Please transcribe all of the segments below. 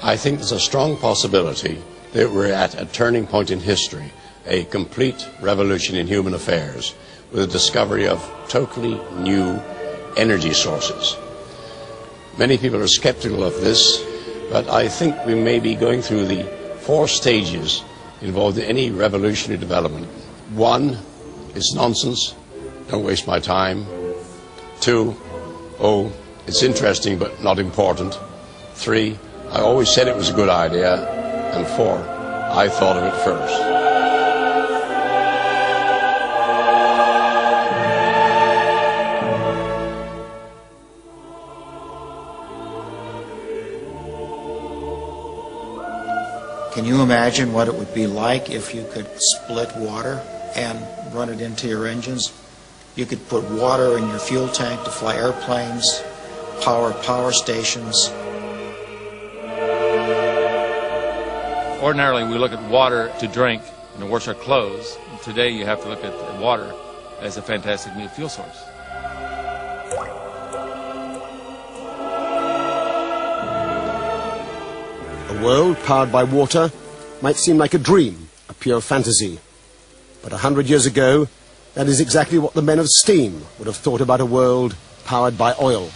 I think there's a strong possibility that we're at a turning point in history, a complete revolution in human affairs, with the discovery of totally new energy sources. Many people are skeptical of this, but I think we may be going through the 4 stages involved in any revolutionary development. 1, it's nonsense, don't waste my time. 2, oh, it's interesting but not important. 3, I always said it was a good idea. And 4, I thought of it first. Can you imagine what it would be like if you could split water and run it into your engines? You could put water in your fuel tank to fly airplanes, power stations. Ordinarily, we look at water to drink and to wash our clothes. Today, you have to look at water as a fantastic new fuel source. A world powered by water might seem like a dream, a pure fantasy. But 100 years ago, that is exactly what the men of steam would have thought about a world powered by oil.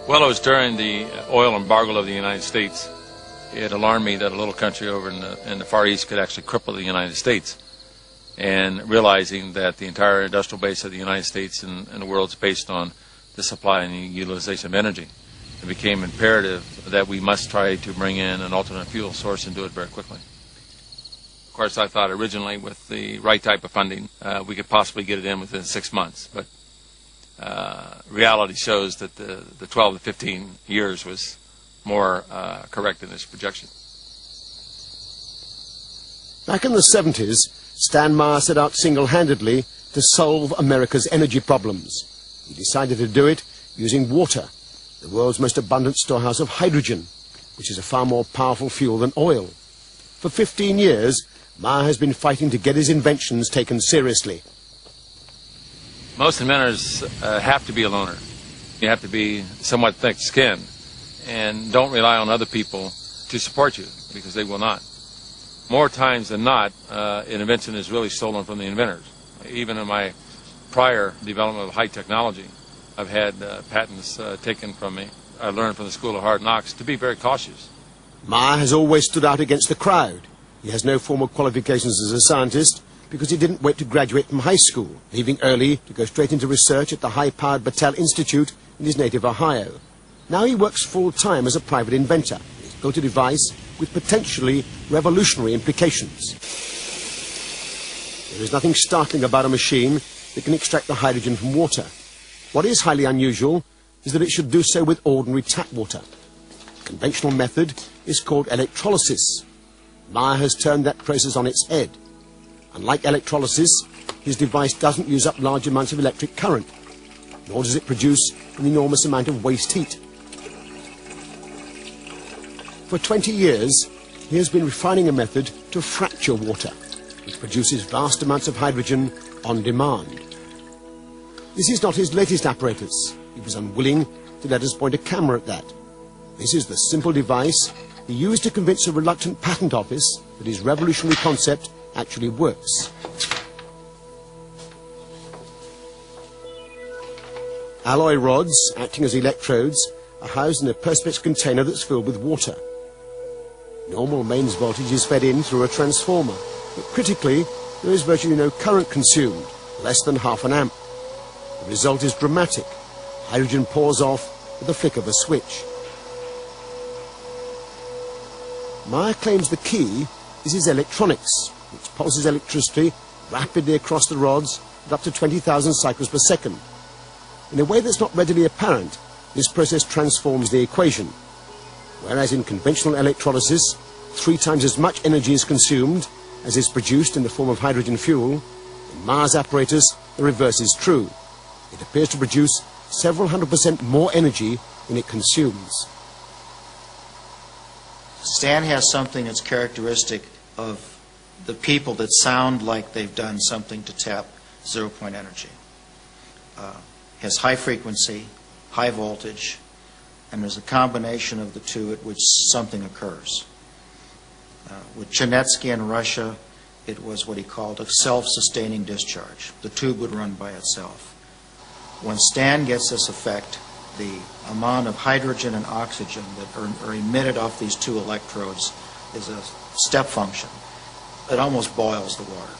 Well, it was during the oil embargo of the United States. It alarmed me that a little country over in the Far East could actually cripple the United States. And realizing that the entire industrial base of the United States and the world is based on the supply and the utilization of energy, it became imperative that we must try to bring in an alternate fuel source and do it very quickly. Of course, I thought originally with the right type of funding, we could possibly get it in within 6 months. But reality shows that the 12 to 15 years was more correct in this projection. Back in the 70s, Stan Meyer set out single-handedly to solve America's energy problems. He decided to do it using water, the world's most abundant storehouse of hydrogen, which is a far more powerful fuel than oil. For 15 years, Meyer has been fighting to get his inventions taken seriously. Most inventors have to be a loner. You have to be somewhat thick-skinned and don't rely on other people to support you, because they will not. More times than not, an invention is really stolen from the inventors. Even in my prior development of high technology, I've had patents taken from me. I learned from the School of Hard Knocks to be very cautious. Meyer has always stood out against the crowd. He has no formal qualifications as a scientist, because he didn't wait to graduate from high school, leaving early to go straight into research at the high-powered Battelle Institute in his native Ohio. Now he works full-time as a private inventor. He's built a device with potentially revolutionary implications. There is nothing startling about a machine that can extract the hydrogen from water. What is highly unusual is that it should do so with ordinary tap water. The conventional method is called electrolysis. Meyer has turned that process on its head. Unlike electrolysis, his device doesn't use up large amounts of electric current, nor does it produce an enormous amount of waste heat. For 20 years, he has been refining a method to fracture water, which produces vast amounts of hydrogen on demand. This is not his latest apparatus. He was unwilling to let us point a camera at that. This is the simple device he used to convince a reluctant patent office that his revolutionary concept actually works. Alloy rods, acting as electrodes, are housed in a perspex container that's filled with water. Normal mains voltage is fed in through a transformer, but critically, there is virtually no current consumed, less than ½ an amp. The result is dramatic. Hydrogen pours off with the flick of a switch. Meyer claims the key is his electronics, which pulses electricity rapidly across the rods at up to 20,000 cycles per second. In a way that's not readily apparent, this process transforms the equation. Whereas in conventional electrolysis, 3 times as much energy is consumed as is produced in the form of hydrogen fuel, In Meyer's apparatus, the reverse is true. It appears to produce several 100% more energy than it consumes. Stan has something that's characteristic of the people that sound like they've done something to tap zero-point energy. Has high frequency, high voltage, and there's a combination of the two at which something occurs. With Chernetsky in Russia, it was what he called a self-sustaining discharge. The tube would run by itself. When Stan gets this effect, the amount of hydrogen and oxygen that are emitted off these two electrodes is a step function. It almost boils the water.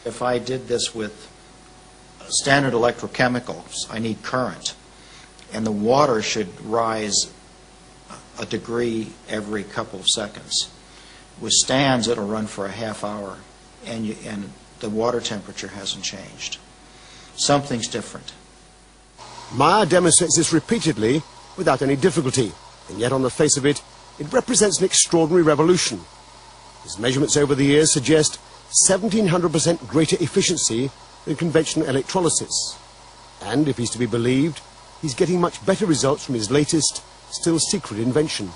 If I did this with standard electrochemicals, I need current, and the water should rise a degree every couple of seconds. With Stan's, it'll run for a half hour, and the water temperature hasn't changed. Something's different. Meyer demonstrates this repeatedly without any difficulty, and yet on the face of it, it represents an extraordinary revolution. His measurements over the years suggest 1,700% greater efficiency than conventional electrolysis. And, if he's to be believed, he's getting much better results from his latest, still secret invention.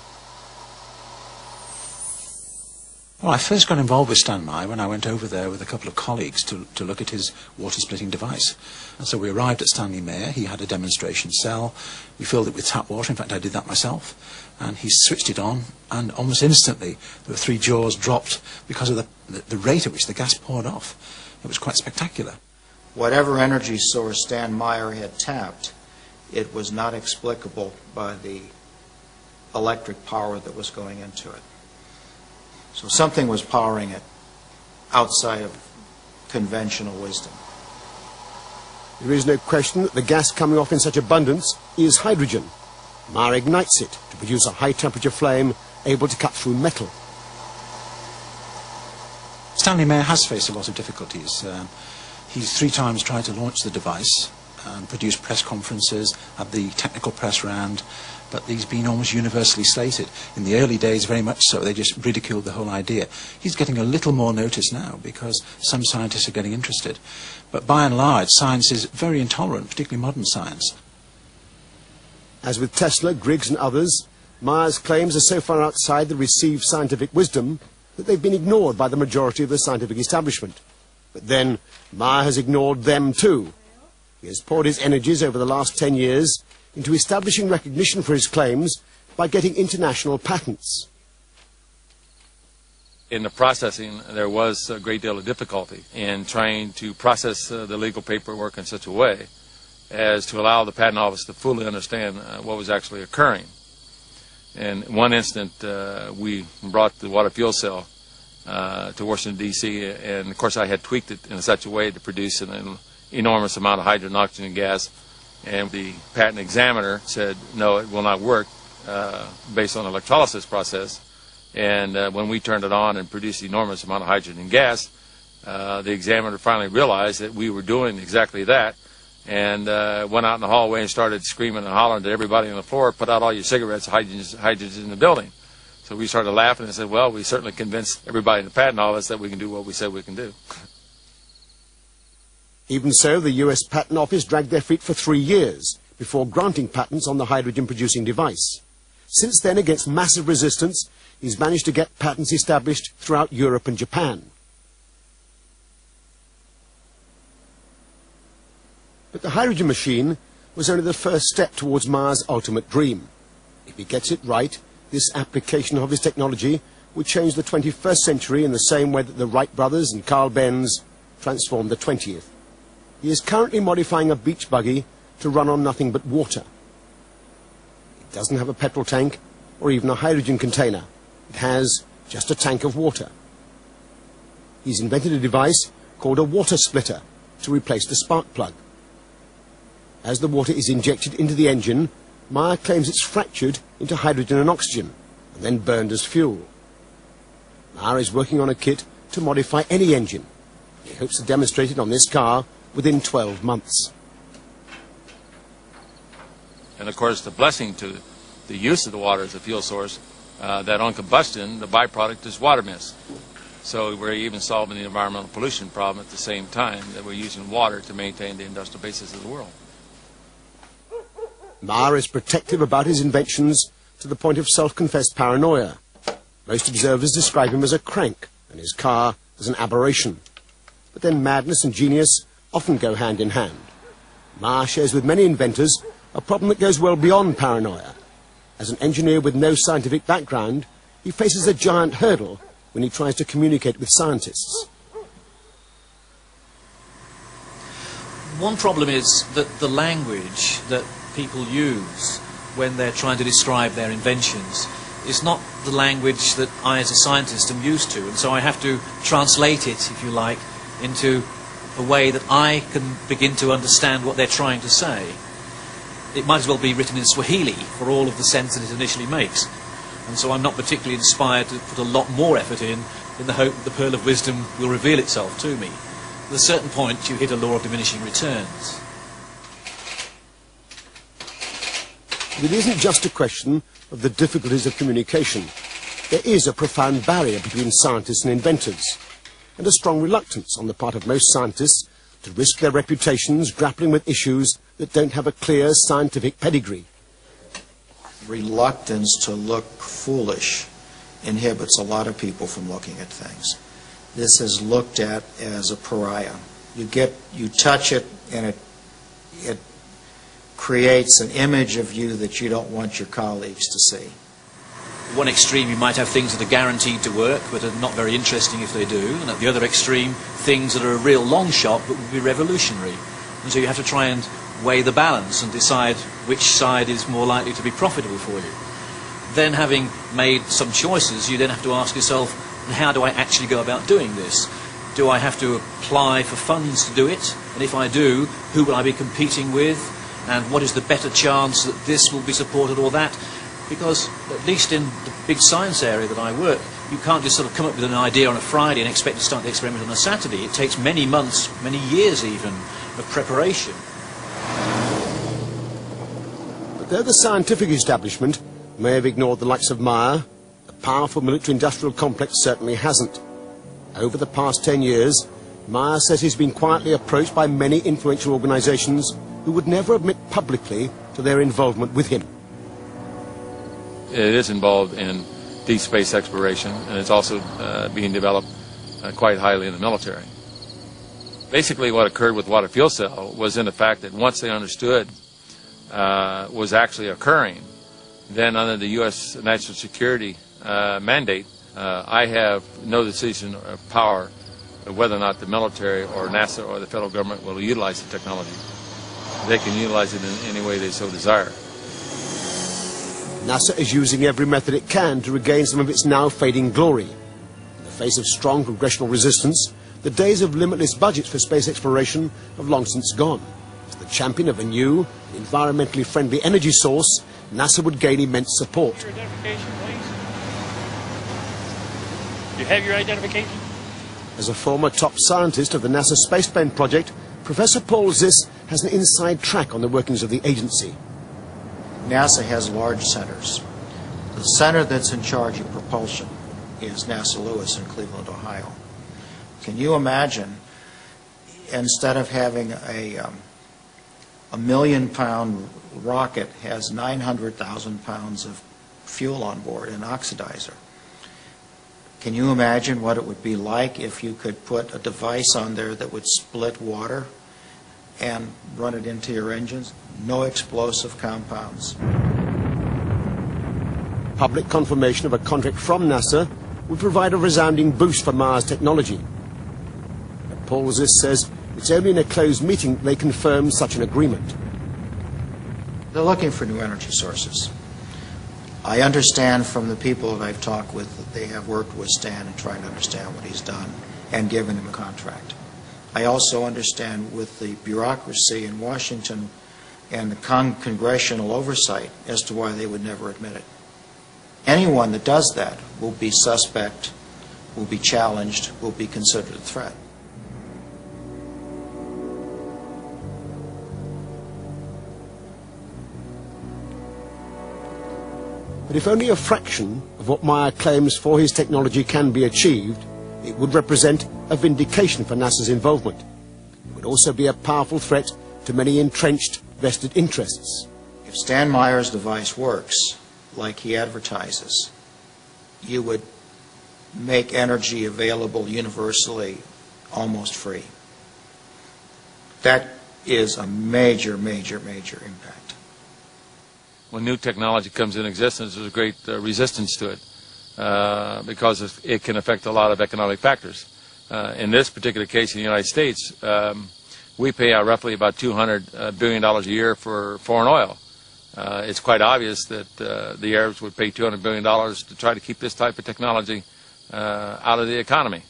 Well, I first got involved with Stanley Meyer when I went over there with a couple of colleagues to look at his water-splitting device. And so we arrived at Stanley Meyer. He had a demonstration cell. We filled it with tap water. In fact, I did that myself. And he switched it on, and almost instantly there were 3 jaws dropped because of the rate at which the gas poured off. It was quite spectacular. Whatever energy source Stan Meyer had tapped, it was not explicable by the electric power that was going into it. So something was powering it outside of conventional wisdom. There is no question that the gas coming off in such abundance is hydrogen. Meyer ignites it to produce a high-temperature flame able to cut through metal. Stanley Meyer has faced a lot of difficulties. He's 3 times tried to launch the device, produce press conferences, have the technical press round, but he's been almost universally slated. In the early days, very much so, they just ridiculed the whole idea. He's getting a little more notice now because some scientists are getting interested. But by and large, science is very intolerant, particularly modern science. As with Tesla, Griggs and others, Meyer's claims are so far outside the received scientific wisdom that they've been ignored by the majority of the scientific establishment. But then, Meyer has ignored them too. He has poured his energies over the last 10 years into establishing recognition for his claims by getting international patents. In the processing, there was a great deal of difficulty in trying to process the legal paperwork in such a way as to allow the patent office to fully understand what was actually occurring. In one instant, we brought the water fuel cell to Washington, D.C., and of course I had tweaked it in such a way to produce an enormous amount of hydrogen and oxygen gas, and the patent examiner said, no, it will not work based on the electrolysis process. And when we turned it on and produced an enormous amount of hydrogen and gas, the examiner finally realized that we were doing exactly that, and went out in the hallway and started screaming and hollering to everybody on the floor, put out all your cigarettes, hydrogen's in the building. So we started laughing and said, well, we certainly convinced everybody in the patent office that we can do what we said we can do. Even so, the US Patent Office dragged their feet for 3 years before granting patents on the hydrogen-producing device. Since then, against massive resistance, he's managed to get patents established throughout Europe and Japan. But the hydrogen machine was only the first step towards Meyer's ultimate dream. If he gets it right, this application of his technology would change the 21st century in the same way that the Wright brothers and Carl Benz transformed the 20th. He is currently modifying a beach buggy to run on nothing but water. It doesn't have a petrol tank or even a hydrogen container. It has just a tank of water. He's invented a device called a water splitter to replace the spark plug. As the water is injected into the engine, Meyer claims it's fractured into hydrogen and oxygen and then burned as fuel. Meyer is working on a kit to modify any engine. He hopes to demonstrate it on this car within 12 months. And of course, the blessing to the use of the water as a fuel source, that on combustion, the byproduct is water mist. So we're even solving the environmental pollution problem at the same time that we're using water to maintain the industrial basis of the world. Meyer is protective about his inventions to the point of self-confessed paranoia. Most observers describe him as a crank and his car as an aberration. But then madness and genius often go hand in hand. Meyer shares with many inventors a problem that goes well beyond paranoia. As an engineer with no scientific background, he faces a giant hurdle when he tries to communicate with scientists. One problem is that the language that people use when they're trying to describe their inventions is not the language that I as a scientist am used to, and so I have to translate it, if you like, into a way that I can begin to understand what they're trying to say. It might as well be written in Swahili for all of the sense that it initially makes, and so I'm not particularly inspired to put a lot more effort in the hope that the pearl of wisdom will reveal itself to me. At a certain point you hit a law of diminishing returns. It isn't just a question of the difficulties of communication. There is a profound barrier between scientists and inventors, and a strong reluctance on the part of most scientists to risk their reputations grappling with issues that don't have a clear scientific pedigree. Reluctance to look foolish inhibits a lot of people from looking at things. This is looked at as a pariah. You touch it, and it creates an image of you that you don't want your colleagues to see. At one extreme you might have things that are guaranteed to work but are not very interesting if they do, and at the other extreme things that are a real long shot but would be revolutionary. And so you have to try and weigh the balance and decide which side is more likely to be profitable for you. Then, having made some choices, you then have to ask yourself, how do I actually go about doing this? Do I have to apply for funds to do it? And if I do, who will I be competing with? And what is the better chance that this will be supported or that? Because, at least in the big science area that I work, you can't just sort of come up with an idea on a Friday and expect to start the experiment on a Saturday. It takes many months, many years even, of preparation. But though the scientific establishment may have ignored the likes of Meyer, the powerful military-industrial complex certainly hasn't. Over the past 10 years, Meyer says he's been quietly approached by many influential organisations who would never admit publicly to their involvement with him. It is involved in deep space exploration, and it's also being developed quite highly in the military. Basically what occurred with water fuel cell was in the fact that once they understood was actually occurring, then under the U.S. national security mandate, I have no decision or power of whether or not the military or NASA or the federal government will utilize the technology. They can utilize it in any way they so desire. NASA is using every method it can to regain some of its now fading glory. In the face of strong congressional resistance, the days of limitless budgets for space exploration have long since gone. As the champion of a new, environmentally friendly energy source, NASA would gain immense support. Your identification, please. You have your identification? As a former top scientist of the NASA spaceplane project, Professor Paul Ziss has an inside track on the workings of the agency. NASA has large centers. The center that's in charge of propulsion is NASA Lewis in Cleveland, Ohio. Can you imagine, instead of having a million-pound rocket has 900,000 pounds of fuel on board, an oxidizer. Can you imagine what it would be like if you could put a device on there that would split water and run it into your engines? No explosive compounds. Public confirmation of a contract from NASA would provide a resounding boost for Meyer's technology. But Paul Ziss says it's only in a closed meeting they confirm such an agreement. They're looking for new energy sources. I understand from the people that I've talked with that they have worked with Stan and tried to understand what he's done and given him a contract. I also understand with the bureaucracy in Washington and the congressional oversight as to why they would never admit it. Anyone that does that will be suspect, will be challenged, will be considered a threat. But if only a fraction of what Meyer claims for his technology can be achieved, It would represent a vindication for NASA's involvement. It would also be a powerful threat to many entrenched vested interests. If Stan Meyer's device works like he advertises, you would make energy available universally almost free. That is a major, major, major impact. When new technology comes in existence, there's a great resistance to it because it can affect a lot of economic factors. In this particular case in the United States, we pay out roughly about $200 billion a year for foreign oil. It's quite obvious that the Arabs would pay $200 billion to try to keep this type of technology out of the economy.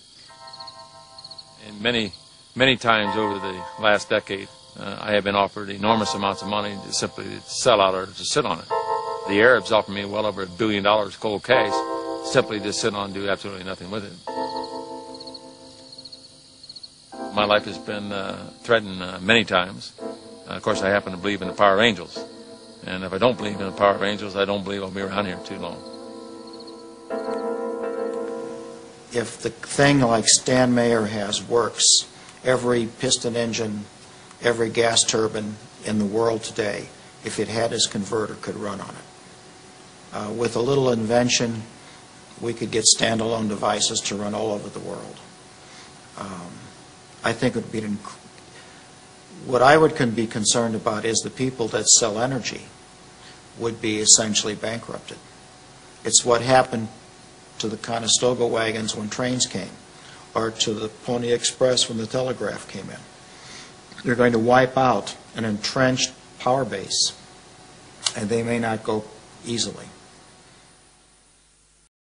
And many times over the last decade, I have been offered enormous amounts of money to simply sell out or to sit on it. The Arabs offered me well over $1 billion cold cash, simply to sit on and do absolutely nothing with it. My life has been threatened many times. Of course, I happen to believe in the power of angels. And if I don't believe in the power of angels, I don't believe I'll be around here too long. If the thing like Stan Meyer has works, every piston engine, every gas turbine in the world today, if it had his converter, could run on it. With a little invention, we could get standalone devices to run all over the world. I think it would be what I would be concerned about is the people that sell energy would be essentially bankrupted. It's what happened to the Conestoga wagons when trains came, or to the Pony Express when the telegraph came in. They're going to wipe out an entrenched power base, and they may not go easily.